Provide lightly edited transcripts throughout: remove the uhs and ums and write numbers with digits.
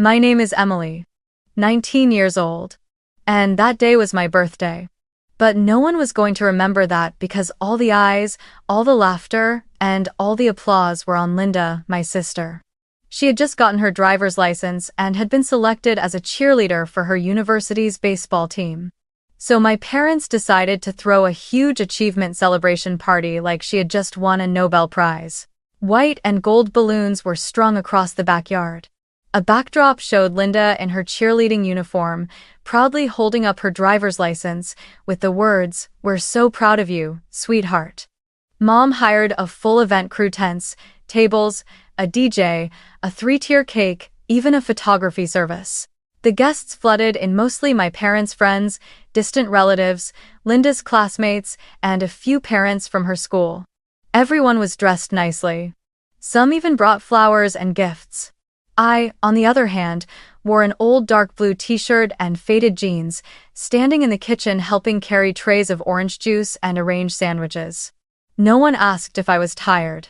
My name is Emily, 19 years old, and that day was my birthday. But no one was going to remember that because all the eyes, all the laughter, and all the applause were on Linda, my sister. She had just gotten her driver's license and had been selected as a cheerleader for her university's baseball team. So my parents decided to throw a huge achievement celebration party like she had just won a Nobel Prize. White and gold balloons were strung across the backyard. A backdrop showed Linda in her cheerleading uniform, proudly holding up her driver's license, with the words, "We're so proud of you, sweetheart." Mom hired a full event crew: tents, tables, a DJ, a 3-tier cake, even a photography service. The guests flooded in, mostly my parents' friends, distant relatives, Linda's classmates, and a few parents from her school. Everyone was dressed nicely. Some even brought flowers and gifts. I, on the other hand, wore an old dark blue t-shirt and faded jeans, standing in the kitchen helping carry trays of orange juice and arrange sandwiches. No one asked if I was tired.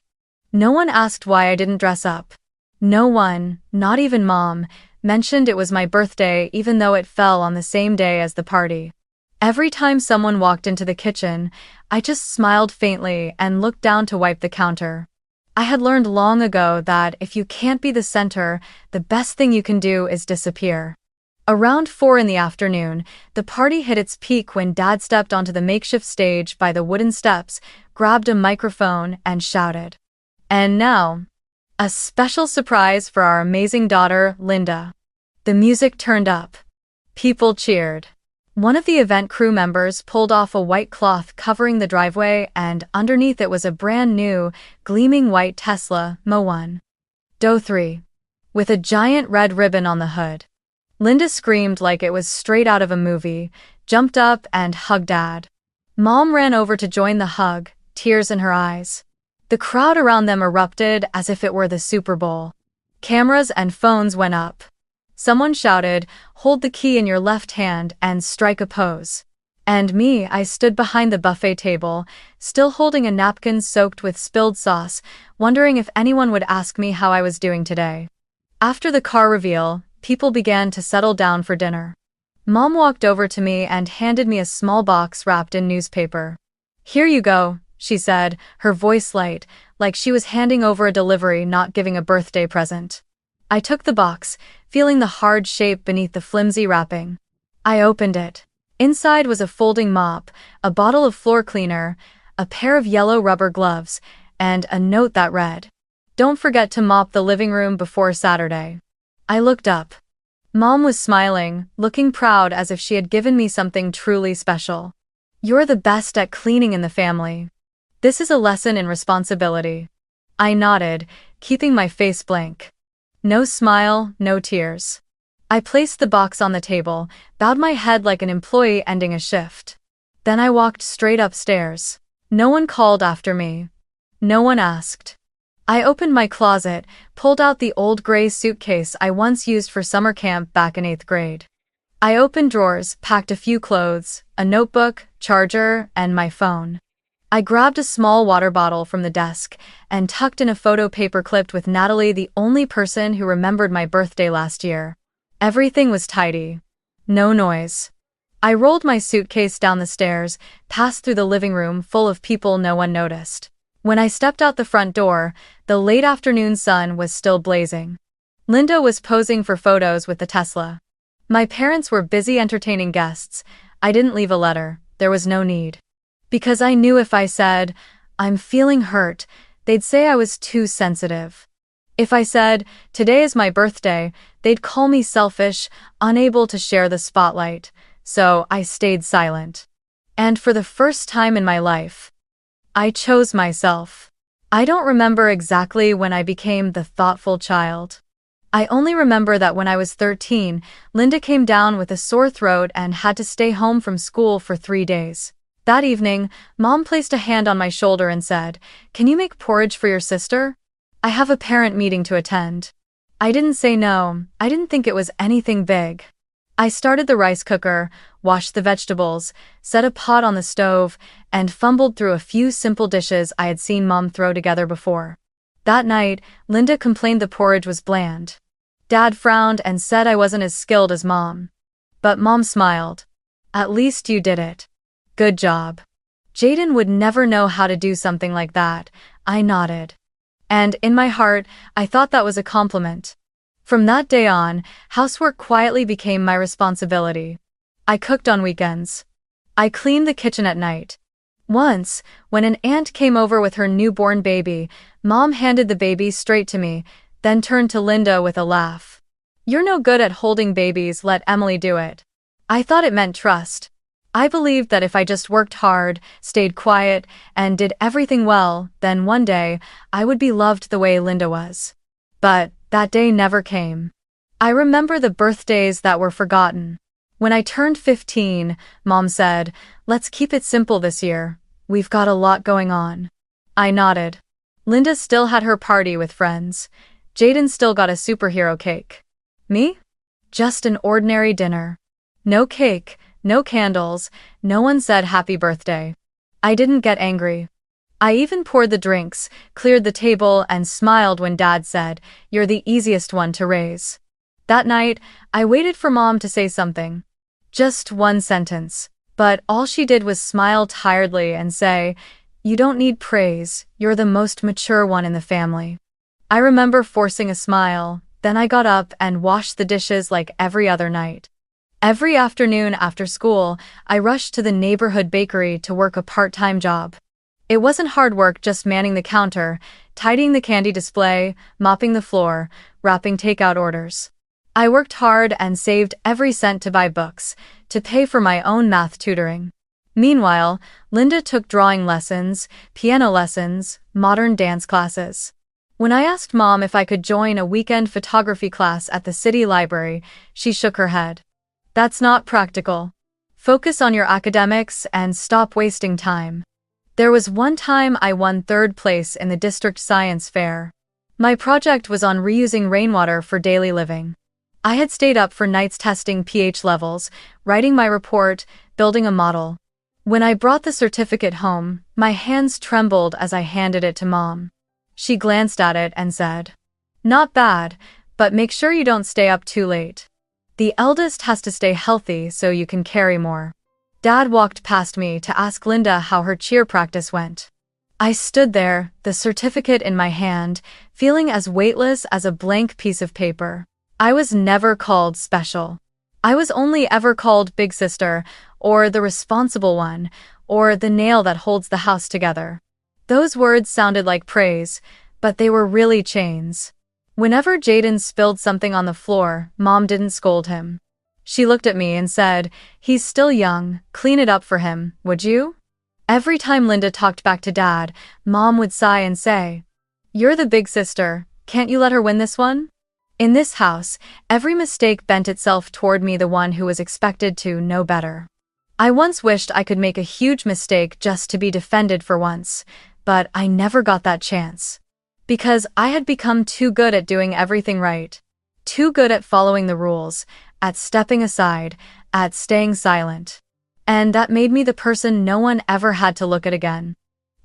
No one asked why I didn't dress up. No one, not even Mom, mentioned it was my birthday even though it fell on the same day as the party. Every time someone walked into the kitchen, I just smiled faintly and looked down to wipe the counter. I had learned long ago that if you can't be the center, the best thing you can do is disappear. Around 4 in the afternoon, the party hit its peak when Dad stepped onto the makeshift stage by the wooden steps, grabbed a microphone, and shouted, "And now, a special surprise for our amazing daughter, Linda." The music turned up. People cheered. One of the event crew members pulled off a white cloth covering the driveway, and underneath it was a brand new, gleaming white Tesla Model 1 Do 3 with a giant red ribbon on the hood. Linda screamed like it was straight out of a movie, jumped up and hugged Dad. Mom ran over to join the hug, tears in her eyes. The crowd around them erupted as if it were the Super Bowl. Cameras and phones went up. Someone shouted, "Hold the key in your left hand and strike a pose." And me, I stood behind the buffet table, still holding a napkin soaked with spilled sauce, wondering if anyone would ask me how I was doing today. After the car reveal, people began to settle down for dinner. Mom walked over to me and handed me a small box wrapped in newspaper. "Here you go," she said, her voice light, like she was handing over a delivery, not giving a birthday present. I took the box, feeling the hard shape beneath the flimsy wrapping. I opened it. Inside was a folding mop, a bottle of floor cleaner, a pair of yellow rubber gloves, and a note that read, "Don't forget to mop the living room before Saturday." I looked up. Mom was smiling, looking proud as if she had given me something truly special. "You're the best at cleaning in the family. This is a lesson in responsibility." I nodded, keeping my face blank. No smile, no tears. I placed the box on the table, bowed my head like an employee ending a shift. Then I walked straight upstairs. No one called after me. No one asked. I opened my closet, pulled out the old gray suitcase I once used for summer camp back in 8th grade. I opened drawers, packed a few clothes, a notebook, charger, and my phone. I grabbed a small water bottle from the desk and tucked in a photo paper clipped with Natalie, the only person who remembered my birthday last year. Everything was tidy. No noise. I rolled my suitcase down the stairs, passed through the living room full of people no one noticed. When I stepped out the front door, the late afternoon sun was still blazing. Linda was posing for photos with the Tesla. My parents were busy entertaining guests. I didn't leave a letter. There was no need. Because I knew if I said, "I'm feeling hurt," they'd say I was too sensitive. If I said, "Today is my birthday," they'd call me selfish, unable to share the spotlight. So I stayed silent. And for the first time in my life, I chose myself. I don't remember exactly when I became the thoughtful child. I only remember that when I was 13, Linda came down with a sore throat and had to stay home from school for 3 days. That evening, Mom placed a hand on my shoulder and said, "Can you make porridge for your sister? I have a parent meeting to attend." I didn't say no. I didn't think it was anything big. I started the rice cooker, washed the vegetables, set a pot on the stove, and fumbled through a few simple dishes I had seen Mom throw together before. That night, Linda complained the porridge was bland. Dad frowned and said I wasn't as skilled as Mom. But Mom smiled. At least you did it. Good job. Jaden would never know how to do something like that. I nodded. And in my heart, I thought that was a compliment. From that day on, housework quietly became my responsibility. I cooked on weekends. I cleaned the kitchen at night. Once, when an aunt came over with her newborn baby, Mom handed the baby straight to me, then turned to Linda with a laugh. You're no good at holding babies, let Emily do it. I thought it meant trust. I believed that if I just worked hard, stayed quiet, and did everything well, then one day, I would be loved the way Linda was. But that day never came. I remember the birthdays that were forgotten. When I turned 15, Mom said, let's keep it simple this year. We've got a lot going on. I nodded. Linda still had her party with friends. Jaden still got a superhero cake. Me? Just an ordinary dinner. No cake, no candles, no one said happy birthday. I didn't get angry. I even poured the drinks, cleared the table, and smiled when Dad said, you're the easiest one to raise. That night, I waited for Mom to say something. Just one sentence. But all she did was smile tiredly and say, you don't need praise, you're the most mature one in the family. I remember forcing a smile, then I got up and washed the dishes like every other night. Every afternoon after school, I rushed to the neighborhood bakery to work a part-time job. It wasn't hard work just manning the counter, tidying the candy display, mopping the floor, wrapping takeout orders. I worked hard and saved every cent to buy books, to pay for my own math tutoring. Meanwhile, Linda took drawing lessons, piano lessons, modern dance classes. When I asked Mom if I could join a weekend photography class at the city library, she shook her head. That's not practical. Focus on your academics and stop wasting time. There was one time I won third place in the district science fair. My project was on reusing rainwater for daily living. I had stayed up for nights testing pH levels, writing my report, building a model. When I brought the certificate home, my hands trembled as I handed it to Mom. She glanced at it and said, not bad, but make sure you don't stay up too late. The eldest has to stay healthy so you can carry more. Dad walked past me to ask Linda how her cheer practice went. I stood there, the certificate in my hand, feeling as weightless as a blank piece of paper. I was never called special. I was only ever called big sister, or the responsible one, or the nail that holds the house together. Those words sounded like praise, but they were really chains. Whenever Jaden spilled something on the floor, Mom didn't scold him. She looked at me and said, he's still young, clean it up for him, would you? Every time Linda talked back to Dad, Mom would sigh and say, you're the big sister, can't you let her win this one? In this house, every mistake bent itself toward me, the one who was expected to know better. I once wished I could make a huge mistake just to be defended for once, but I never got that chance. Because I had become too good at doing everything right. Too good at following the rules, at stepping aside, at staying silent. And that made me the person no one ever had to look at again.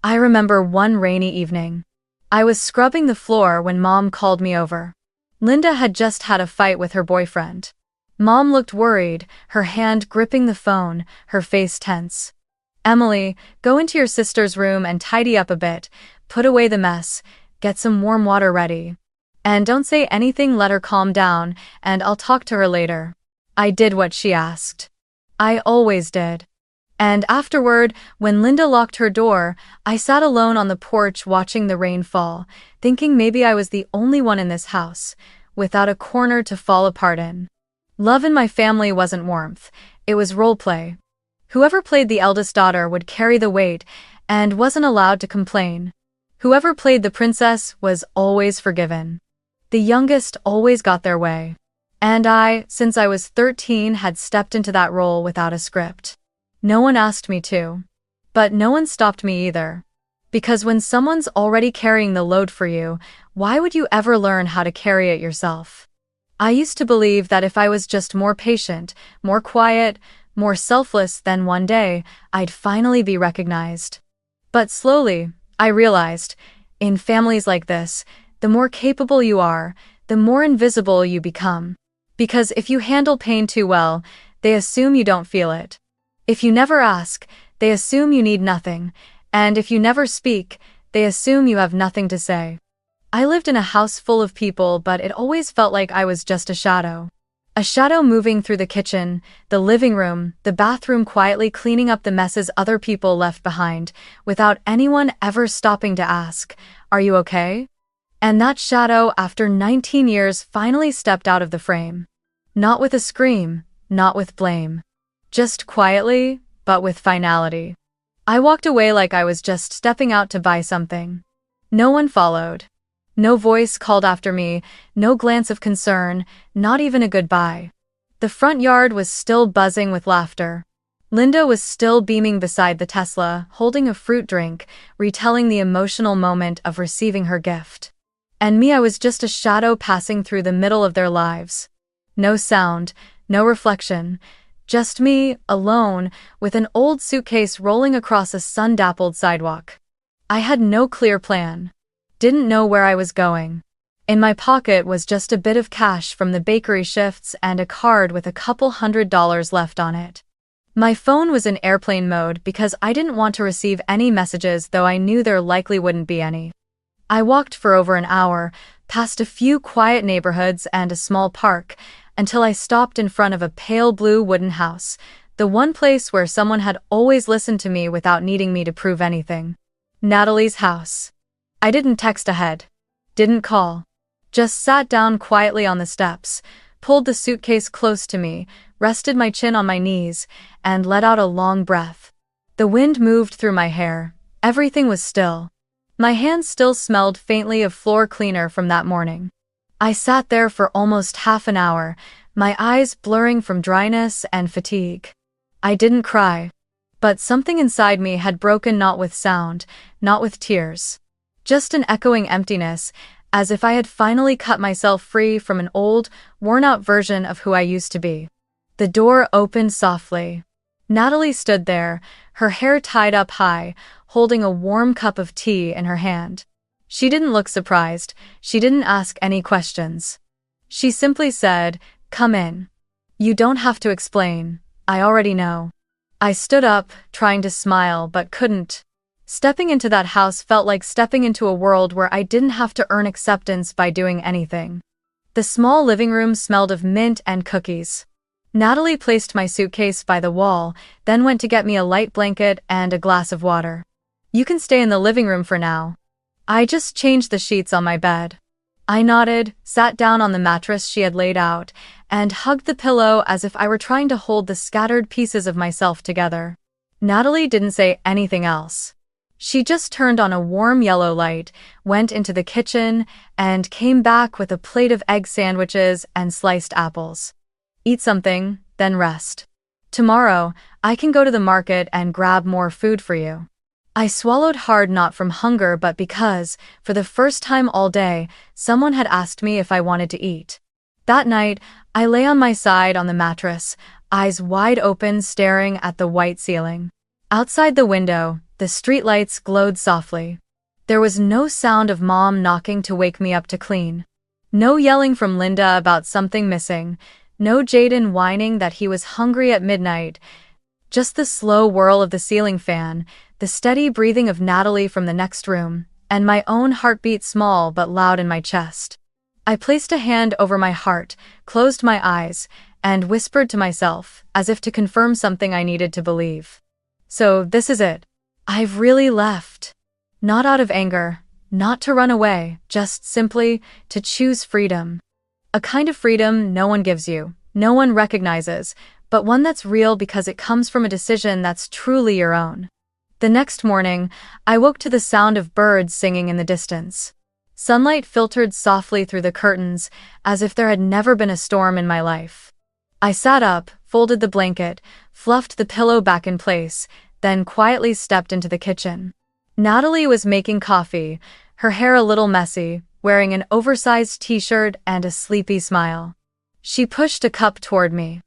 I remember one rainy evening. I was scrubbing the floor when Mom called me over. Linda had just had a fight with her boyfriend. Mom looked worried, her hand gripping the phone, her face tense. Emily, go into your sister's room and tidy up a bit, put away the mess, get some warm water ready. And don't say anything, let her calm down, and I'll talk to her later. I did what she asked. I always did. And afterward, when Linda locked her door, I sat alone on the porch watching the rain fall, thinking maybe I was the only one in this house, without a corner to fall apart in. Love in my family wasn't warmth, it was role play. Whoever played the eldest daughter would carry the weight and wasn't allowed to complain. Whoever played the princess was always forgiven. The youngest always got their way. And I, since I was 13, had stepped into that role without a script. No one asked me to. But no one stopped me either. Because when someone's already carrying the load for you, why would you ever learn how to carry it yourself? I used to believe that if I was just more patient, more quiet, more selfless, then one day, I'd finally be recognized. But slowly, I realized, in families like this, the more capable you are, the more invisible you become. Because if you handle pain too well, they assume you don't feel it. If you never ask, they assume you need nothing, and if you never speak, they assume you have nothing to say. I lived in a house full of people, but it always felt like I was just a shadow. A shadow moving through the kitchen, the living room, the bathroom, quietly cleaning up the messes other people left behind, without anyone ever stopping to ask, "Are you okay?" And that shadow, after 19 years, finally stepped out of the frame. Not with a scream, not with blame. Just quietly, but with finality. I walked away like I was just stepping out to buy something. No one followed. No voice called after me, no glance of concern, not even a goodbye. The front yard was still buzzing with laughter. Linda was still beaming beside the Tesla, holding a fruit drink, retelling the emotional moment of receiving her gift. And me, I was just a shadow passing through the middle of their lives. No sound, no reflection, just me, alone, with an old suitcase rolling across a sun-dappled sidewalk. I had no clear plan. Didn't know where I was going. In my pocket was just a bit of cash from the bakery shifts and a card with a couple $100 left on it. My phone was in airplane mode because I didn't want to receive any messages, though I knew there likely wouldn't be any. I walked for over an hour, past a few quiet neighborhoods and a small park, until I stopped in front of a pale blue wooden house, the one place where someone had always listened to me without needing me to prove anything. Natalie's house. I didn't text ahead. Didn't call. Just sat down quietly on the steps, pulled the suitcase close to me, rested my chin on my knees, and let out a long breath. The wind moved through my hair. Everything was still. My hands still smelled faintly of floor cleaner from that morning. I sat there for almost half an hour, my eyes blurring from dryness and fatigue. I didn't cry. But something inside me had broken, not with sound, not with tears. Just an echoing emptiness, as if I had finally cut myself free from an old, worn-out version of who I used to be. The door opened softly. Natalie stood there, her hair tied up high, holding a warm cup of tea in her hand. She didn't look surprised, she didn't ask any questions. She simply said, "Come in. You don't have to explain, I already know." I stood up, trying to smile but couldn't. Stepping into that house felt like stepping into a world where I didn't have to earn acceptance by doing anything. The small living room smelled of mint and cookies. Natalie placed my suitcase by the wall, then went to get me a light blanket and a glass of water. "You can stay in the living room for now. I just changed the sheets on my bed." I nodded, sat down on the mattress she had laid out, and hugged the pillow as if I were trying to hold the scattered pieces of myself together. Natalie didn't say anything else. She just turned on a warm yellow light, went into the kitchen, and came back with a plate of egg sandwiches and sliced apples. "Eat something, then rest. Tomorrow, I can go to the market and grab more food for you." I swallowed hard, not from hunger but because, for the first time all day, someone had asked me if I wanted to eat. That night, I lay on my side on the mattress, eyes wide open, staring at the white ceiling. Outside the window, the streetlights glowed softly. There was no sound of Mom knocking to wake me up to clean. No yelling from Linda about something missing. No Jaden whining that he was hungry at midnight. Just the slow whirl of the ceiling fan, the steady breathing of Natalie from the next room, and my own heartbeat, small but loud in my chest. I placed a hand over my heart, closed my eyes, and whispered to myself, as if to confirm something I needed to believe. "So this is it. I've really left." Not out of anger, not to run away, just simply to choose freedom. A kind of freedom no one gives you, no one recognizes, but one that's real because it comes from a decision that's truly your own. The next morning, I woke to the sound of birds singing in the distance. Sunlight filtered softly through the curtains, as if there had never been a storm in my life. I sat up, folded the blanket, fluffed the pillow back in place, then quietly stepped into the kitchen. Natalie was making coffee, her hair a little messy, wearing an oversized t-shirt and a sleepy smile. She pushed a cup toward me.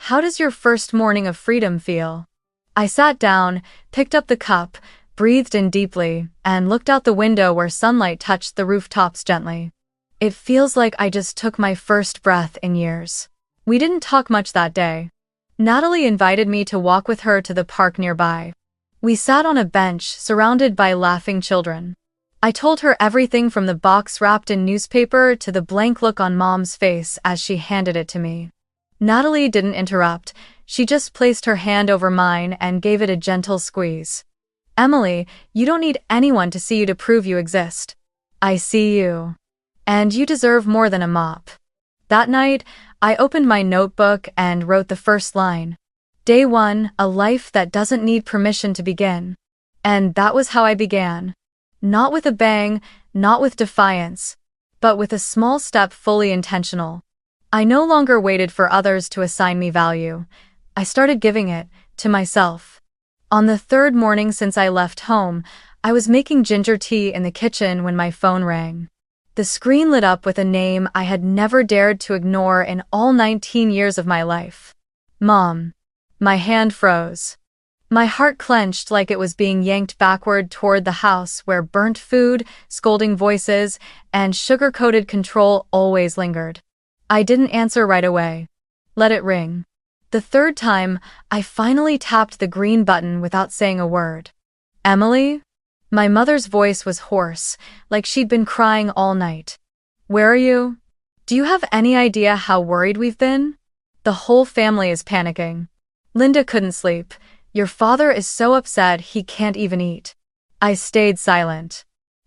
"How does your first morning of freedom feel?" I sat down, picked up the cup, breathed in deeply, and looked out the window where sunlight touched the rooftops gently. It feels like I just took my first breath in years. We didn't talk much that day. Natalie invited me to walk with her to the park nearby. We sat on a bench, surrounded by laughing children. I told her everything from the box wrapped in newspaper to the blank look on Mom's face as she handed it to me. Natalie didn't interrupt, she just placed her hand over mine and gave it a gentle squeeze. Emily, you don't need anyone to see you to prove you exist. I see you. And you deserve more than a mop. That night, I opened my notebook and wrote the first line. Day 1, a life that doesn't need permission to begin. And that was how I began. Not with a bang, not with defiance, but with a small step fully intentional. I no longer waited for others to assign me value. I started giving it to myself. On the third morning since I left home, I was making ginger tea in the kitchen when my phone rang. The screen lit up with a name I had never dared to ignore in all 19 years of my life. Mom. My hand froze. My heart clenched like it was being yanked backward toward the house where burnt food, scolding voices, and sugar-coated control always lingered. I didn't answer right away. Let it ring. The third time, I finally tapped the green button without saying a word. Emily? My mother's voice was hoarse, like she'd been crying all night. Where are you? Do you have any idea how worried we've been? The whole family is panicking. Linda couldn't sleep. Your father is so upset he can't even eat. I stayed silent.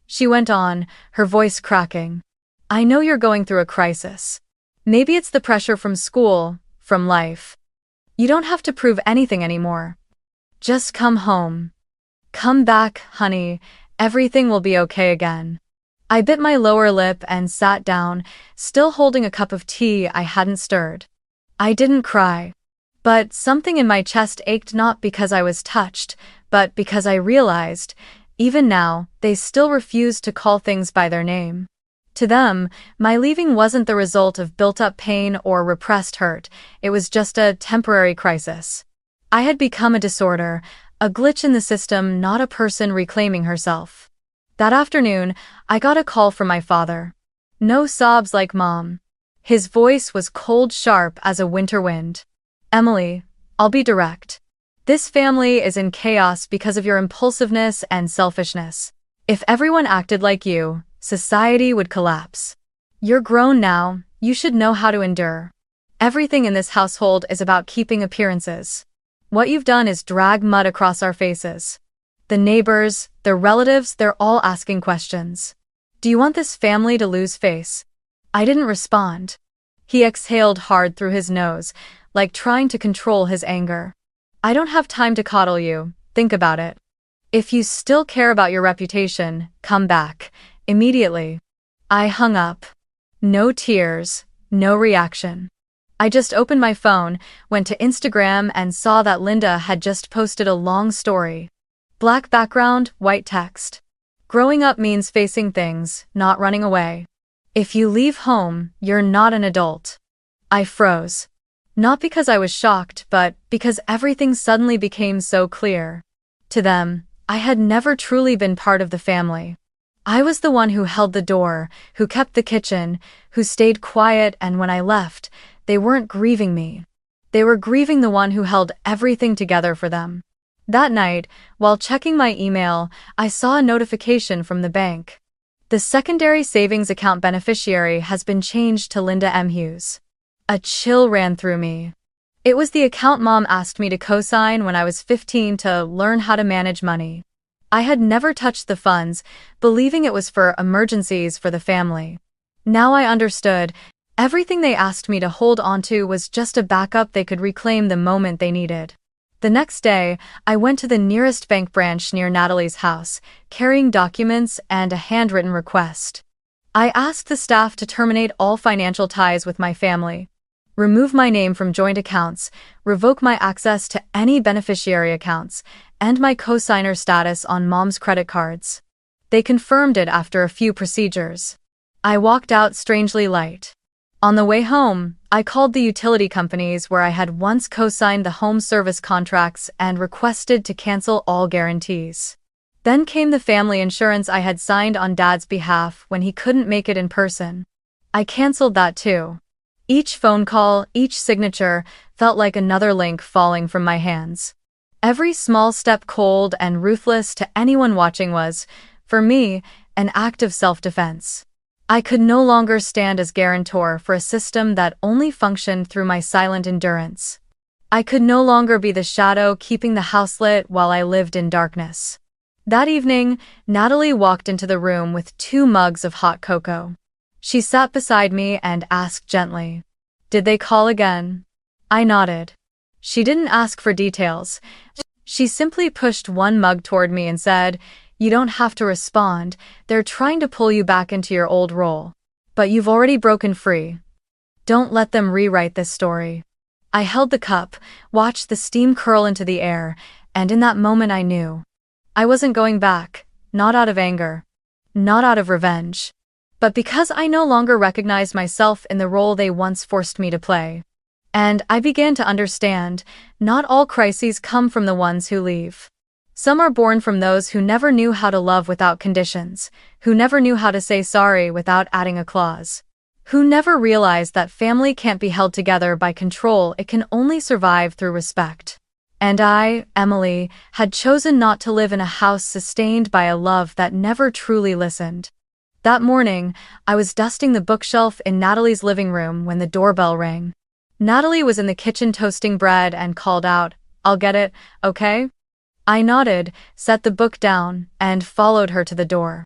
She went on, her voice cracking. I know you're going through a crisis. Maybe it's the pressure from school, from life. You don't have to prove anything anymore. Just come home. Come back, honey. Everything will be okay again. I bit my lower lip and sat down, still holding a cup of tea I hadn't stirred. I didn't cry. But something in my chest ached not because I was touched, but because I realized, even now, they still refused to call things by their name. To them, my leaving wasn't the result of built-up pain or repressed hurt, it was just a temporary crisis. I had become a disorder, a glitch in the system, not a person reclaiming herself. That afternoon, I got a call from my father. No sobs like Mom. His voice was cold, sharp as a winter wind. Emily, I'll be direct. This family is in chaos because of your impulsiveness and selfishness. If everyone acted like you, society would collapse. You're grown now, you should know how to endure. Everything in this household is about keeping appearances. What you've done is drag mud across our faces. The neighbors, the relatives, they're all asking questions. Do you want this family to lose face? I didn't respond. He exhaled hard through his nose, like trying to control his anger. I don't have time to coddle you, think about it. If you still care about your reputation, come back, immediately. I hung up. No tears, no reaction. I just opened my phone, went to Instagram and saw that Linda had just posted a long story. Black background, white text. Growing up means facing things, not running away. If you leave home, you're not an adult. I froze. Not because I was shocked, but because everything suddenly became so clear. To them, I had never truly been part of the family. I was the one who held the door, who kept the kitchen, who stayed quiet, and when I left, they weren't grieving me. They were grieving the one who held everything together for them. That night, while checking my email, I saw a notification from the bank. The secondary savings account beneficiary has been changed to Linda M. Hughes. A chill ran through me. It was the account Mom asked me to co-sign when I was 15 to learn how to manage money. I had never touched the funds, believing it was for emergencies for the family. Now I understood. Everything they asked me to hold onto was just a backup they could reclaim the moment they needed. The next day, I went to the nearest bank branch near Natalie's house, carrying documents and a handwritten request. I asked the staff to terminate all financial ties with my family, remove my name from joint accounts, revoke my access to any beneficiary accounts, and my co-signer status on Mom's credit cards. They confirmed it after a few procedures. I walked out strangely light. On the way home, I called the utility companies where I had once co-signed the home service contracts and requested to cancel all guarantees. Then came the family insurance I had signed on Dad's behalf when he couldn't make it in person. I canceled that too. Each phone call, each signature, felt like another link falling from my hands. Every small step cold and ruthless to anyone watching was, for me, an act of self-defense. I could no longer stand as guarantor for a system that only functioned through my silent endurance. I could no longer be the shadow keeping the house lit while I lived in darkness. That evening, Natalie walked into the room with 2 mugs of hot cocoa. She sat beside me and asked gently, "Did they call again?" I nodded. She didn't ask for details. She simply pushed 1 mug toward me and said, "You don't have to respond. They're trying to pull you back into your old role. But you've already broken free. Don't let them rewrite this story." I held the cup, watched the steam curl into the air, and in that moment I knew. I wasn't going back, not out of anger, not out of revenge, but because I no longer recognized myself in the role they once forced me to play. And I began to understand, not all crises come from the ones who leave. Some are born from those who never knew how to love without conditions, who never knew how to say sorry without adding a clause, who never realized that family can't be held together by control, it can only survive through respect. And I, Emily, had chosen not to live in a house sustained by a love that never truly listened. That morning, I was dusting the bookshelf in Natalie's living room when the doorbell rang. Natalie was in the kitchen toasting bread and called out, "I'll get it, okay?" I nodded, set the book down, and followed her to the door.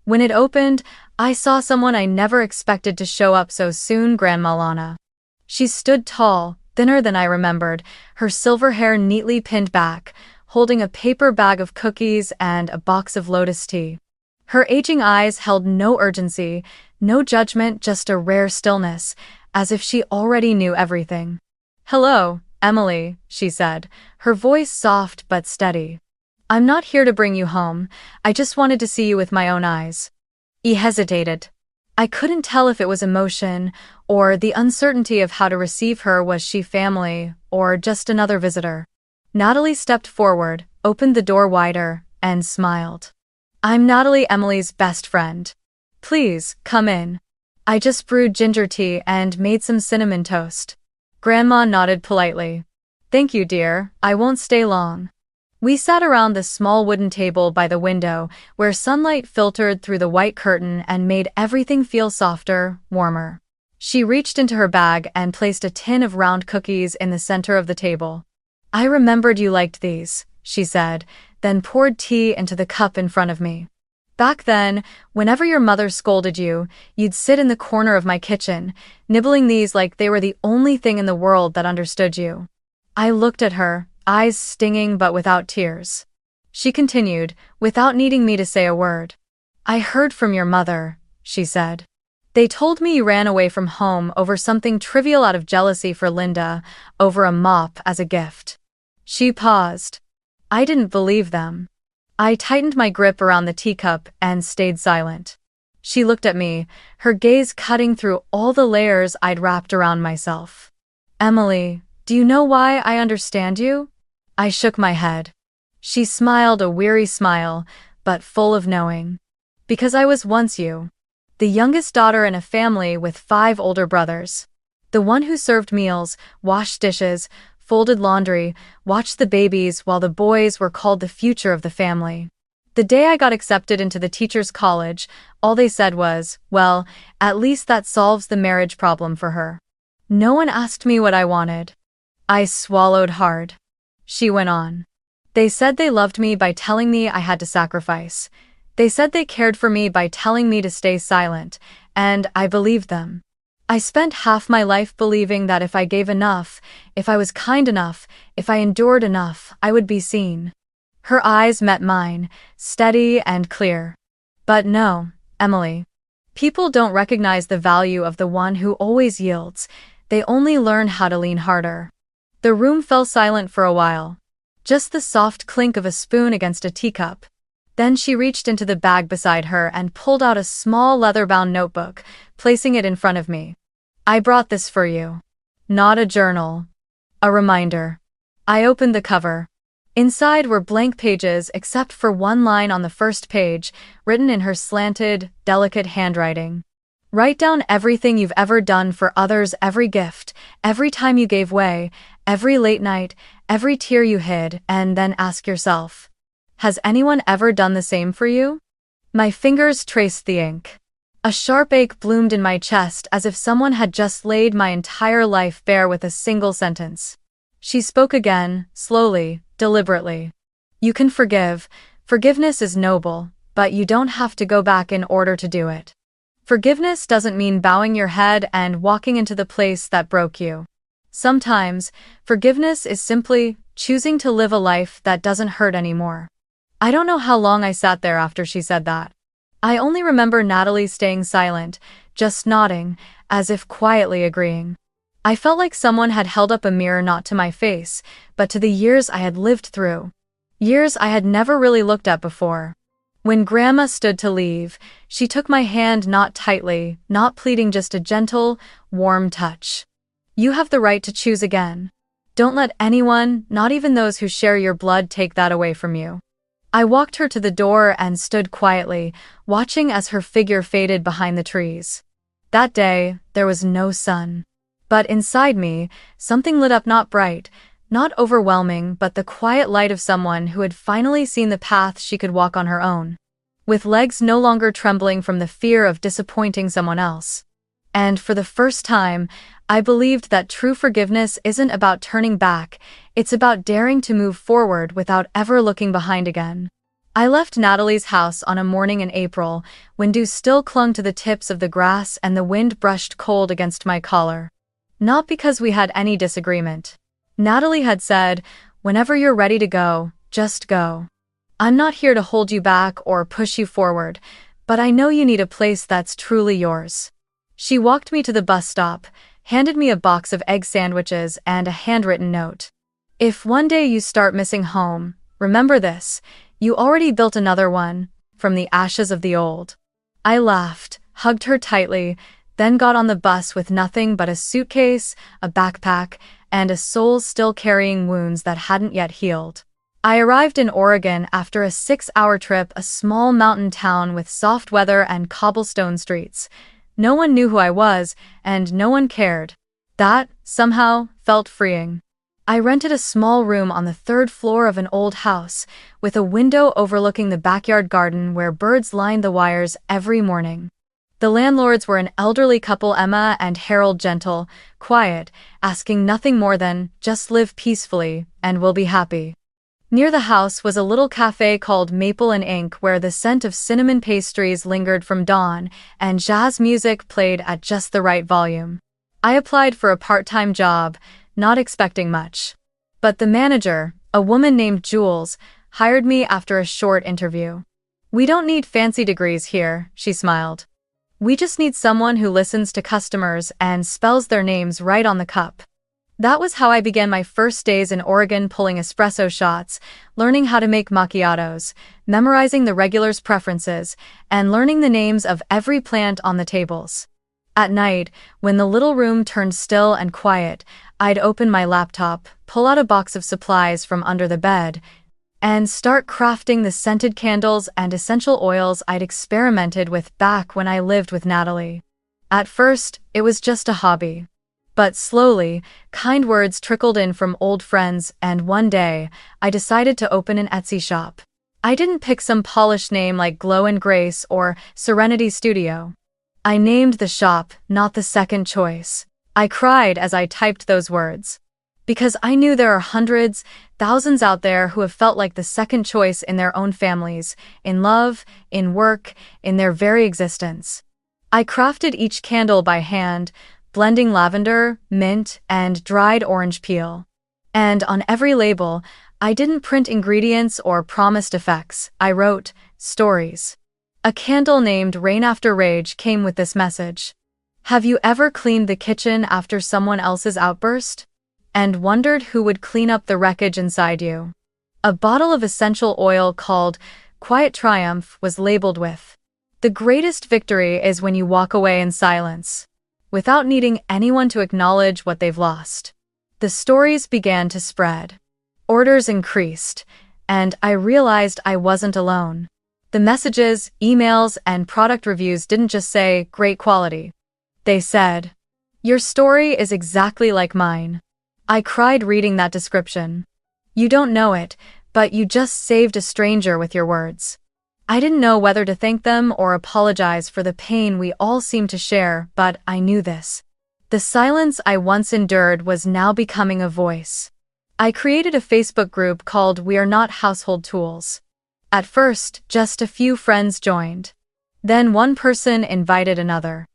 When it opened, I saw someone I never expected to show up so soon, Grandma Lana. She stood tall, thinner than I remembered, her silver hair neatly pinned back, holding a paper bag of cookies and a box of Lotus tea. Her aging eyes held no urgency, no judgment, just a rare stillness, as if she already knew everything. "Hello, Emily," she said, her voice soft but steady. "I'm not here to bring you home, I just wanted to see you with my own eyes." He hesitated. I couldn't tell if it was emotion, or the uncertainty of how to receive her. Was she family, or just another visitor? Natalie stepped forward, opened the door wider, and smiled. "I'm Natalie, Emily's best friend. Please, come in. I just brewed ginger tea and made some cinnamon toast." Grandma nodded politely. "Thank you, dear, I won't stay long." We sat around the small wooden table by the window, where sunlight filtered through the white curtain and made everything feel softer, warmer. She reached into her bag and placed a tin of round cookies in the center of the table. "I remembered you liked these," she said, then poured tea into the cup in front of me. "Back then, whenever your mother scolded you, you'd sit in the corner of my kitchen, nibbling these like they were the only thing in the world that understood you." I looked at her, eyes stinging but without tears. She continued, without needing me to say a word. "I heard from your mother," she said. "They told me you ran away from home over something trivial out of jealousy for Linda, over a mop as a gift." She paused. I didn't believe them. I tightened my grip around the teacup and stayed silent. She looked at me, her gaze cutting through all the layers I'd wrapped around myself. "Emily, do you know why I understand you?" I shook my head. She smiled a weary smile, but full of knowing. "Because I was once you. The youngest daughter in a family with 5 older brothers. The one who served meals, washed dishes, folded laundry, watched the babies while the boys were called the future of the family. The day I got accepted into the teacher's college, all they said was, well, at least that solves the marriage problem for her. No one asked me what I wanted." I swallowed hard. She went on. "They said they loved me by telling me I had to sacrifice. They said they cared for me by telling me to stay silent, and I believed them. I spent half my life believing that if I gave enough, if I was kind enough, if I endured enough, I would be seen." Her eyes met mine, steady and clear. "But no, Emily. People don't recognize the value of the one who always yields. They only learn how to lean harder." The room fell silent for a while. Just the soft clink of a spoon against a teacup. Then she reached into the bag beside her and pulled out a small leather-bound notebook, placing it in front of me. "I brought this for you. Not a journal. A reminder." I opened the cover. Inside were blank pages except for one line on the first page, written in her slanted, delicate handwriting. Write down everything you've ever done for others, every gift, every time you gave way, every late night, every tear you hid, and then ask yourself, has anyone ever done the same for you? My fingers traced the ink. A sharp ache bloomed in my chest as if someone had just laid my entire life bare with a single sentence. She spoke again, slowly, deliberately. You can forgive. Forgiveness is noble, but you don't have to go back in order to do it. Forgiveness doesn't mean bowing your head and walking into the place that broke you. Sometimes, forgiveness is simply choosing to live a life that doesn't hurt anymore. I don't know how long I sat there after she said that. I only remember Natalie staying silent, just nodding, as if quietly agreeing. I felt like someone had held up a mirror not to my face, but to the years I had lived through. Years I had never really looked at before. When Grandma stood to leave, she took my hand, not tightly, not pleading, just a gentle, warm touch. You have the right to choose again. Don't let anyone, not even those who share your blood, take that away from you. I walked her to the door and stood quietly, watching as her figure faded behind the trees. That day, there was no sun. But inside me, something lit up, not bright, not overwhelming, but the quiet light of someone who had finally seen the path she could walk on her own, with legs no longer trembling from the fear of disappointing someone else. And for the first time, I believed that true forgiveness isn't about turning back, it's about daring to move forward without ever looking behind again. I left Natalie's house on a morning in April, when dew still clung to the tips of the grass and the wind brushed cold against my collar. Not because we had any disagreement. Natalie had said, whenever you're ready to go, just go. I'm not here to hold you back or push you forward, but I know you need a place that's truly yours. She walked me to the bus stop, handed me a box of egg sandwiches and a handwritten note. If one day you start missing home, remember this, you already built another one, from the ashes of the old. I laughed, hugged her tightly, then got on the bus with nothing but a suitcase, a backpack, and a soul still carrying wounds that hadn't yet healed. I arrived in Oregon after a 6-hour trip, a small mountain town with soft weather and cobblestone streets. No one knew who I was, and no one cared. That, somehow, felt freeing. I rented a small room on the 3rd floor of an old house, with a window overlooking the backyard garden where birds lined the wires every morning. The landlords were an elderly couple, Emma and Harold, gentle, quiet, asking nothing more than, just live peacefully, and we'll be happy. Near the house was a little cafe called Maple and Ink, where the scent of cinnamon pastries lingered from dawn, and jazz music played at just the right volume. I applied for a part-time job, not expecting much. But the manager, a woman named Jules, hired me after a short interview. We don't need fancy degrees here, she smiled. We just need someone who listens to customers and spells their names right on the cup. That was how I began my first days in Oregon, pulling espresso shots, learning how to make macchiatos, memorizing the regulars' preferences, and learning the names of every plant on the tables. At night, when the little room turned still and quiet, I'd open my laptop, pull out a box of supplies from under the bed, and start crafting the scented candles and essential oils I'd experimented with back when I lived with Natalie. At first, it was just a hobby. But slowly, kind words trickled in from old friends, and one day, I decided to open an Etsy shop. I didn't pick some polished name like Glow and Grace or Serenity Studio. I named the shop, not the second choice. I cried as I typed those words. Because I knew there are hundreds, thousands out there who have felt like the second choice in their own families, in love, in work, in their very existence. I crafted each candle by hand, blending lavender, mint, and dried orange peel. And on every label, I didn't print ingredients or promised effects, I wrote stories. A candle named Rain After Rage came with this message. Have you ever cleaned the kitchen after someone else's outburst? And wondered who would clean up the wreckage inside you? A bottle of essential oil called Quiet Triumph was labeled with, "The greatest victory is when you walk away in silence," without needing anyone to acknowledge what they've lost. The stories began to spread. Orders increased, and I realized I wasn't alone. The messages, emails, and product reviews didn't just say, "Great quality." They said, "Your story is exactly like mine." I cried reading that description. You don't know it, but you just saved a stranger with your words. I didn't know whether to thank them or apologize for the pain we all seem to share, but I knew this. The silence I once endured was now becoming a voice. I created a Facebook group called We Are Not Household Tools. At first, just a few friends joined. Then one person invited another.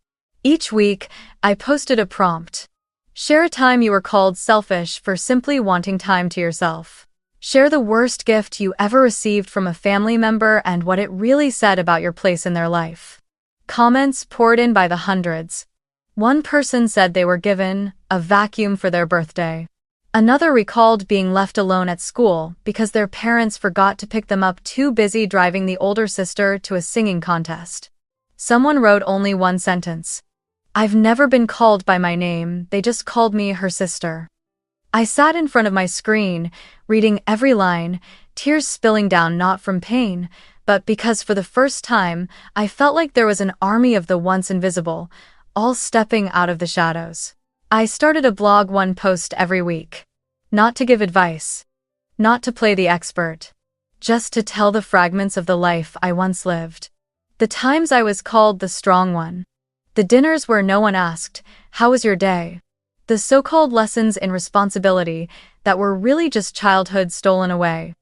Each week, I posted a prompt. Share a time you were called selfish for simply wanting time to yourself. Share the worst gift you ever received from a family member and what it really said about your place in their life. Comments poured in by the hundreds. One person said they were given a vacuum for their birthday. Another recalled being left alone at school because their parents forgot to pick them up, too busy driving the older sister to a singing contest. Someone wrote only one sentence. I've never been called by my name, they just called me her sister. I sat in front of my screen, reading every line, tears spilling down not from pain, but because for the first time, I felt like there was an army of the once invisible, all stepping out of the shadows. I started a blog, one post every week. Not to give advice. Not to play the expert. Just to tell the fragments of the life I once lived. The times I was called the strong one. The dinners where no one asked, "How was your day?" The so-called lessons in responsibility that were really just childhood stolen away.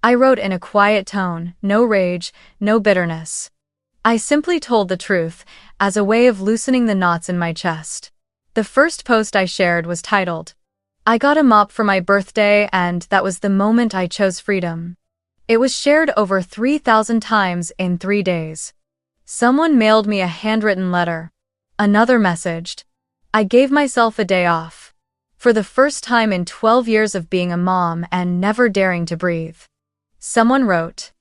I wrote in a quiet tone, no rage, no bitterness. I simply told the truth, as a way of loosening the knots in my chest. The first post I shared was titled, I got a mop for my birthday, and that was the moment I chose freedom. It was shared over 3,000 times in 3 days. Someone mailed me a handwritten letter. Another messaged, I gave myself a day off. For the first time in 12 years of being a mom and never daring to breathe. Someone wrote,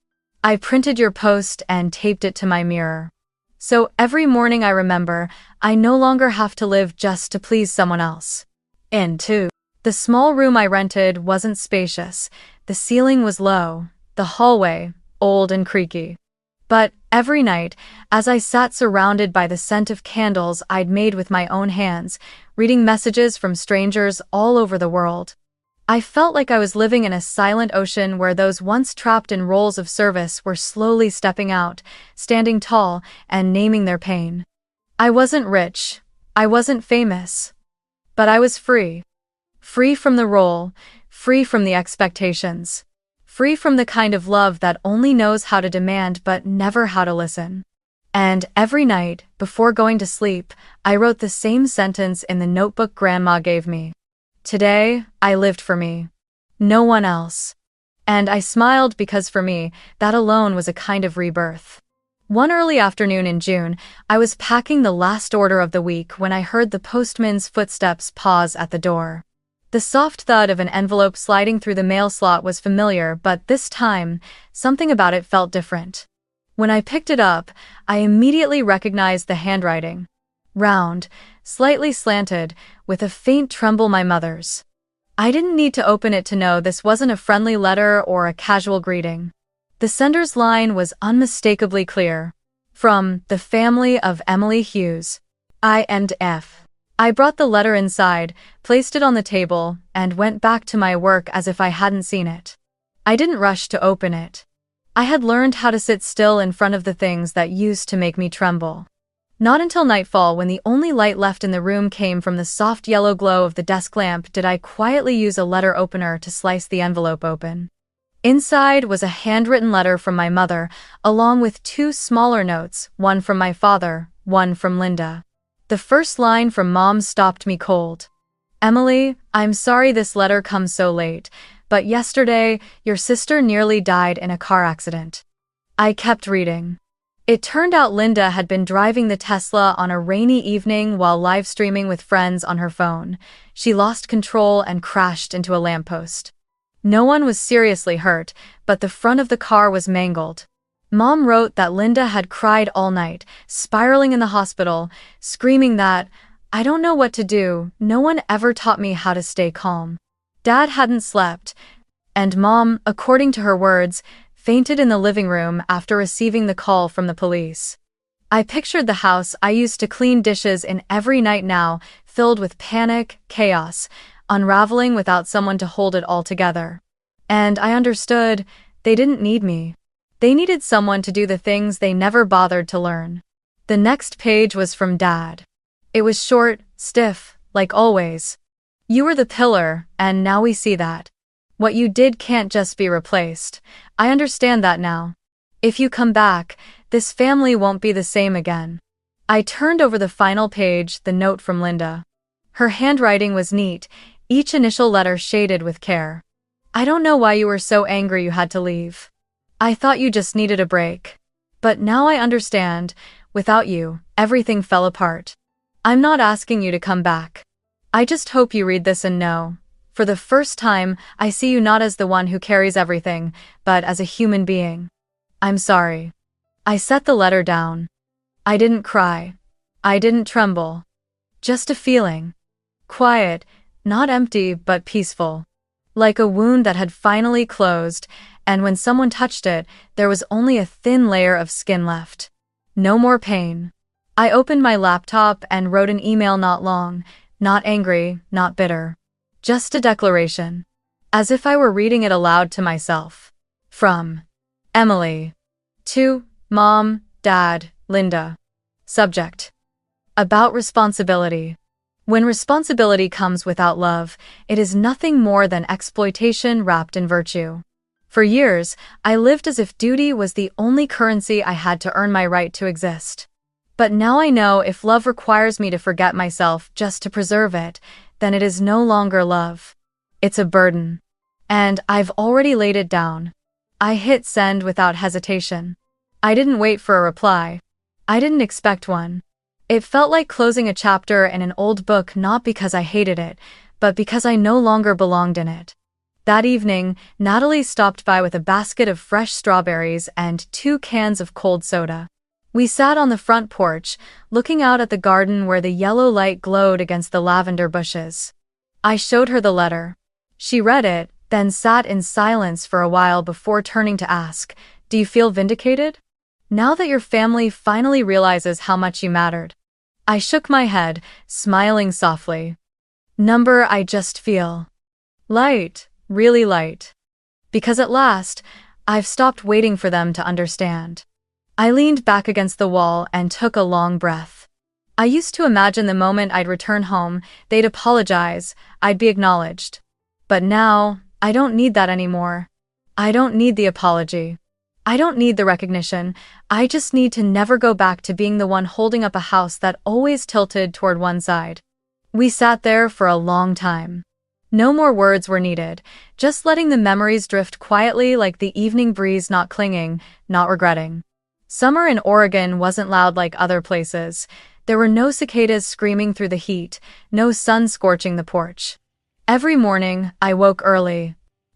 I printed your post and taped it to my mirror. So every morning I remember, I no longer have to live just to please someone else. In 2. The small room I rented wasn't spacious, the ceiling was low, the hallway, old and creaky. But every night, as I sat surrounded by the scent of candles I'd made with my own hands, reading messages from strangers all over the world, I felt like I was living in a silent ocean where those once trapped in roles of service were slowly stepping out, standing tall, and naming their pain. I wasn't rich, I wasn't famous, but I was free. Free from the role, free from the expectations. Free from the kind of love that only knows how to demand but never how to listen. And every night, before going to sleep, I wrote the same sentence in the notebook Grandma gave me. Today, I lived for me. No one else. And I smiled because for me, that alone was a kind of rebirth. One early afternoon in June, I was packing the last order of the week when I heard the postman's footsteps pause at the door. The soft thud of an envelope sliding through the mail slot was familiar, but this time, something about it felt different. When I picked it up, I immediately recognized the handwriting. Round, slightly slanted, with a faint tremble, my mother's. I didn't need to open it to know this wasn't a friendly letter or a casual greeting. The sender's line was unmistakably clear. From the family of Emily Hughes. I.N.F. I brought the letter inside, placed it on the table, and went back to my work as if I hadn't seen it. I didn't rush to open it. I had learned how to sit still in front of the things that used to make me tremble. Not until nightfall, when the only light left in the room came from the soft yellow glow of the desk lamp, did I quietly use a letter opener to slice the envelope open. Inside was a handwritten letter from my mother, along with 2 smaller notes, one from my father, one from Linda. The first line from Mom stopped me cold. Emily, I'm sorry this letter comes so late, but yesterday, your sister nearly died in a car accident. I kept reading. It turned out Linda had been driving the Tesla on a rainy evening while live streaming with friends on her phone. She lost control and crashed into a lamppost. No one was seriously hurt, but the front of the car was mangled. Mom wrote that Linda had cried all night, spiraling in the hospital, screaming that, I don't know what to do, no one ever taught me how to stay calm. Dad hadn't slept, and Mom, according to her words, fainted in the living room after receiving the call from the police. I pictured the house I used to clean dishes in every night now, filled with panic, chaos, unraveling without someone to hold it all together. And I understood, they didn't need me. They needed someone to do the things they never bothered to learn. The next page was from Dad. It was short, stiff, like always. You were the pillar, and now we see that. What you did can't just be replaced. I understand that now. If you come back, this family won't be the same again. I turned over the final page, the note from Linda. Her handwriting was neat, each initial letter shaded with care. I don't know why you were so angry you had to leave. I thought you just needed a break. But now I understand, without you, everything fell apart. I'm not asking you to come back. I just hope you read this and know. For the first time, I see you not as the one who carries everything, but as a human being. I'm sorry. I set the letter down. I didn't cry. I didn't tremble. Just a feeling. Quiet, not empty but peaceful. Like a wound that had finally closed, and when someone touched it, there was only a thin layer of skin left. No more pain. I opened my laptop and wrote an email not long, not angry, not bitter. Just a declaration. As if I were reading it aloud to myself. From Emily. To Mom, Dad, Linda. Subject. About responsibility. When responsibility comes without love, it is nothing more than exploitation wrapped in virtue. For years, I lived as if duty was the only currency I had to earn my right to exist. But now I know if love requires me to forget myself just to preserve it, then it is no longer love. It's a burden. And I've already laid it down. I hit send without hesitation. I didn't wait for a reply. I didn't expect one. It felt like closing a chapter in an old book, not because I hated it, but because I no longer belonged in it. That evening, Natalie stopped by with a basket of fresh strawberries and 2 cans of cold soda. We sat on the front porch, looking out at the garden where the yellow light glowed against the lavender bushes. I showed her the letter. She read it, then sat in silence for a while before turning to ask, "Do you feel vindicated? Now that your family finally realizes how much you mattered?" I shook my head, smiling softly. "Number, I just feel light, really light. Because at last, I've stopped waiting for them to understand." I leaned back against the wall and took a long breath. I used to imagine the moment I'd return home, they'd apologize, I'd be acknowledged. But now, I don't need that anymore. I don't need the apology. I don't need the recognition. I just need to never go back to being the one holding up a house that always tilted toward one side. We sat there for a long time. No more words were needed, just letting the memories drift quietly like the evening breeze, not clinging, not regretting. Summer in Oregon wasn't loud like other places. There were no cicadas screaming through the heat, no sun scorching the porch. Every morning, I woke early,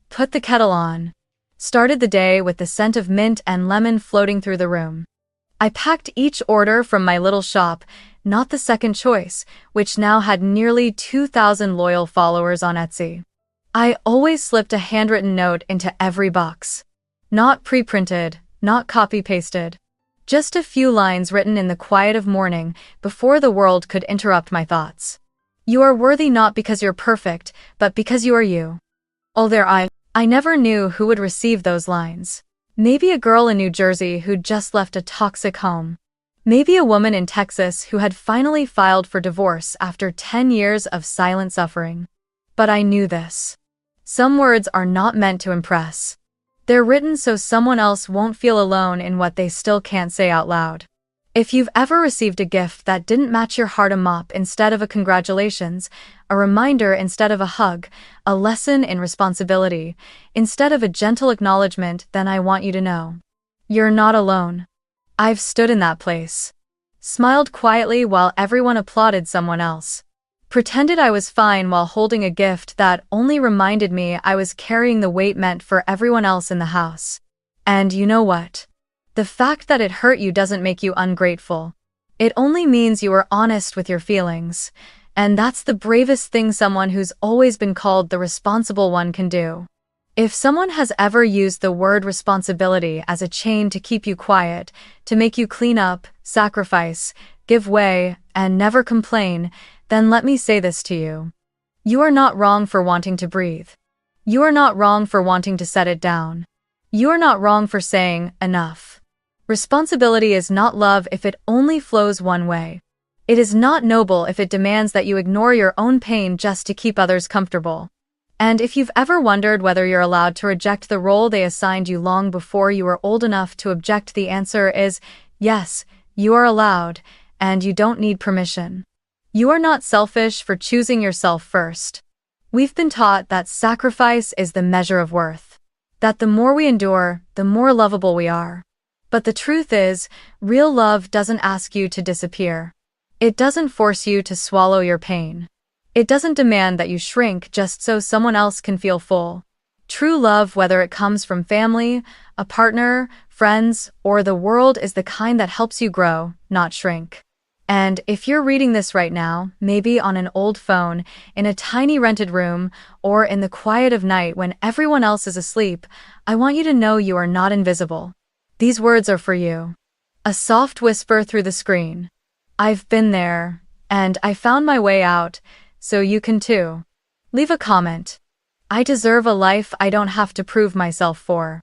put the kettle on, started the day with the scent of mint and lemon floating through the room. I packed each order from my little shop, not the second choice, which now had nearly 2,000 loyal followers on Etsy. I always slipped a handwritten note into every box. Not pre-printed, not copy-pasted. Just a few lines written in the quiet of morning before the world could interrupt my thoughts. You are worthy not because you're perfect, but because you are you. I never knew who would receive those lines. Maybe a girl in New Jersey who'd just left a toxic home. Maybe a woman in Texas who had finally filed for divorce after 10 years of silent suffering. But I knew this. Some words are not meant to impress. They're written so someone else won't feel alone in what they still can't say out loud. If you've ever received a gift that didn't match your heart, a mop instead of a congratulations, a reminder instead of a hug, a lesson in responsibility instead of a gentle acknowledgement, then I want you to know. You're not alone. I've stood in that place. Smiled quietly while everyone applauded someone else. Pretended I was fine while holding a gift that only reminded me I was carrying the weight meant for everyone else in the house. And you know what? The fact that it hurt you doesn't make you ungrateful. It only means you were honest with your feelings. And that's the bravest thing someone who's always been called the responsible one can do. If someone has ever used the word responsibility as a chain to keep you quiet, to make you clean up, sacrifice, give way, and never complain, then let me say this to you. You are not wrong for wanting to breathe. You are not wrong for wanting to set it down. You are not wrong for saying, enough. Responsibility is not love if it only flows one way. It is not noble if it demands that you ignore your own pain just to keep others comfortable. And if you've ever wondered whether you're allowed to reject the role they assigned you long before you were old enough to object, the answer is yes, you are allowed, and you don't need permission. You are not selfish for choosing yourself first. We've been taught that sacrifice is the measure of worth, that the more we endure, the more lovable we are. But the truth is, real love doesn't ask you to disappear. It doesn't force you to swallow your pain. It doesn't demand that you shrink just so someone else can feel full. True love, whether it comes from family, a partner, friends, or the world, is the kind that helps you grow, not shrink. And if you're reading this right now, maybe on an old phone, in a tiny rented room, or in the quiet of night when everyone else is asleep, I want you to know you are not invisible. These words are for you. A soft whisper through the screen. I've been there, and I found my way out, so you can too. Leave a comment. I deserve a life I don't have to prove myself for.